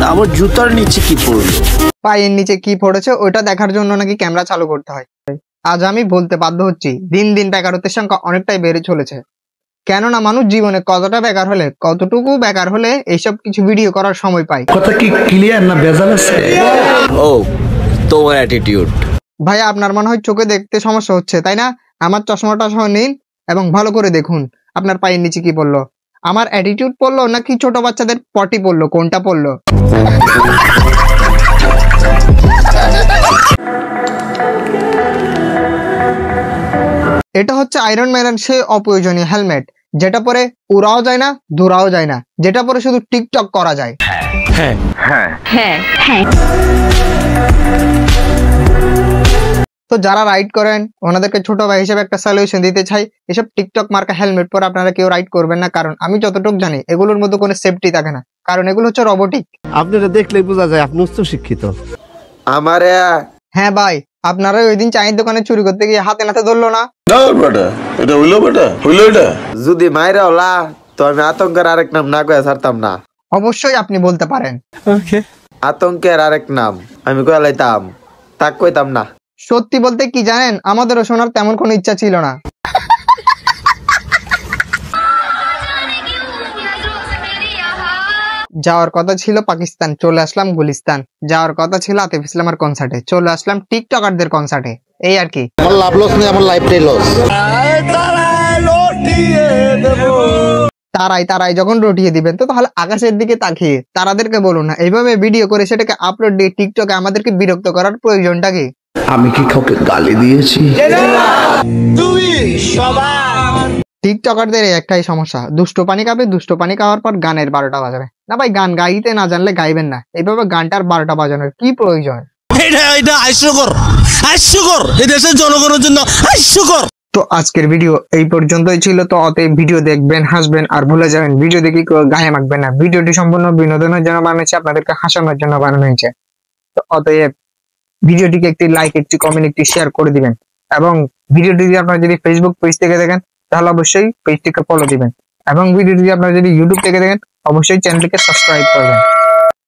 আমার জুতার নিচে কি পড়লো? পায়ের নিচে কি পড়েছে ওটা দেখার জন্য নাকি ক্যামেরা চালু করতে হয়। আজ আমি বলতে বাধ্য হচ্ছি, দিন দিন বেকারত্বের সংখ্যা অনেকটাই বেড়ে চলেছে। কেননা মানুষ জীবনে কতটুকু বেকার হলে এইসব কিছু ভিডিও করার সময় পায়। কথা কি ক্লিয়ার না ভেজাল আছে? ও তোমার অ্যাটিটিউড। ভাই আপনার মনে হয় চোখে দেখতে সমস্যা হচ্ছে তাই না? আমার চশমাটা সহ নিন এবং ভালো করে দেখুন আপনার পায়ের নিচে কি পড়লো। আমার অ্যাটিটিউড পড়লো নাকি ছোট বাচ্চাদের পটি পড়লো, কোনটা পড়লো? এটা হচ্ছে আয়রন ম্যানের সেই অপ্রয়োজনীয় হেলমেট, যেটা পরে উড়াও যায় না, দৌড়াও যায় না, যেটা পরে শুধু টিকটক করা যায়। হ্যাঁ হ্যাঁ হ্যাঁ হ্যাঁ। তো যারা রাইড করেন ওনাদেরকে ছোট ভাই হিসেবে একটা সলিউশন দিতে চাই, এসব টিকটক মার্কা হেলমেট পরে আপনারা কেউ রাইড করবেন না, কারণ আমি যতটুকু জানি এগুলোর মধ্যে কোনো সেফটি থাকে না, কারণ এগুলো হচ্ছে রোবোটিক। আপনারা দেখলেই বোঝা যায় আপনি উচ্চ শিক্ষিত। আমারে হ্যাঁ ভাই, আপনারা ওই দিন চায়ের দোকানে চুরি করতে গিয়ে হাতে নাতে ধরলো না? যদি মাইরা হলা তো আমি আতঙ্কের আরেক নাম না কয়ে ছাড়তাম না। অবশ্যই আপনি বলতে পারেন। আতঙ্কের আরেক নাম আমি কয়ে লাইতাম, তাক কইতাম না। সত্যি বলতে কি জানেন, আমাদেরও শোনার তেমন কোনো ইচ্ছা ছিল না। যাওয়ার কথা ছিল পাকিস্তান, চলে আসলাম গুলিস্তান। যাওয়ার কথা ছিল আতিফ ইসলামের কনসার্টে, চলে আসলাম টিকটকারদের কনসার্টে। এই আর কি। আমার লাভ লস নেই, আমার লাইফটাই লস। তারাই যখন রটিয়ে দিবেন তো তাহলে আকাশের দিকে তাকিয়ে তারাদেরকে বলুন না এইভাবে ভিডিও করে সেটাকে আপলোড দিয়ে টিকটকে আমাদেরকে বিরক্ত করার প্রয়োজনটা কি? আমি কি কাউকে গালি দিয়েছি? টিকটকারদের একটাই সমস্যা, দুষ্ট পানি খাবে, দুষ্ট পানি খাওয়ার পর গানের 12টা বাজাবে। না ভাই, গান গাইতে না জানলে গাইবেন না, এইভাবে গানটার 12টা বাজানোর কি প্রয়োজন? এটা হাস্যকর এই দেশের জনগণের জন্য হাস্যকর। তো আজকের ভিডিও এই পর্যন্তই ছিল। তো অতএব ভিডিও দেখবেন, হাসবেন আর ভুলে যাবেন, ভিডিও দেখে গায়ে মাখবেন না। ভিডিওটি সম্পূর্ণ বিনোদনের জন্য বানানো হয়েছে, আপনাদেরকে হাসানোর জন্য বানানো হয়েছে। তো অতএব ভিডিওটিকে একটি লাইক, একটি কমেন্ট, একটি শেয়ার করে দিবেন। এবং ভিডিওটি যদি আপনারা যদি ফেসবুক পেজ থেকে দেখেন তাহলে অবশ্যই পেজটিকে ফলো দিবেন। এবং ভিডিওটি আপনারা যদি ইউটিউব থেকে দেখেন অবশ্যই চ্যানেলটিকে সাবস্ক্রাইব করবেন।